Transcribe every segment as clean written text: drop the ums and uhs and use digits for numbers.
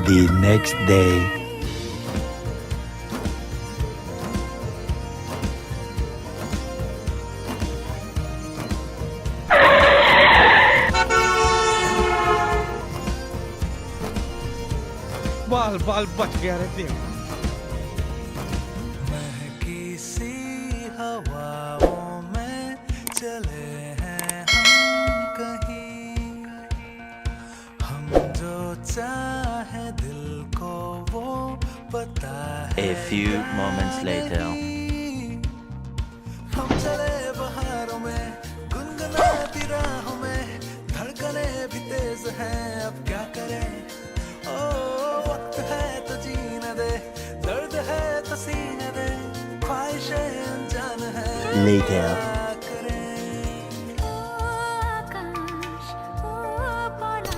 The next day. बाल बाल बच गया रे देव। महकी सी हवाओं में चले हैं हम कहीं, हम जो चाहे दिल को वो पता है। A few moments later. हम चले बहारों में गुनगुनाती राहों में, धड़कने भी तेज हैं अब क्या करें। ओ वक्त है तो जीने दे, दर्द है तो सीने दे, ख्वाहिशें अनजान है Later.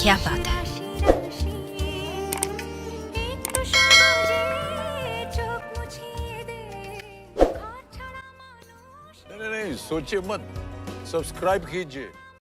क्या बात है? नहीं, सोचिए मत, सब्सक्राइब कीजिए।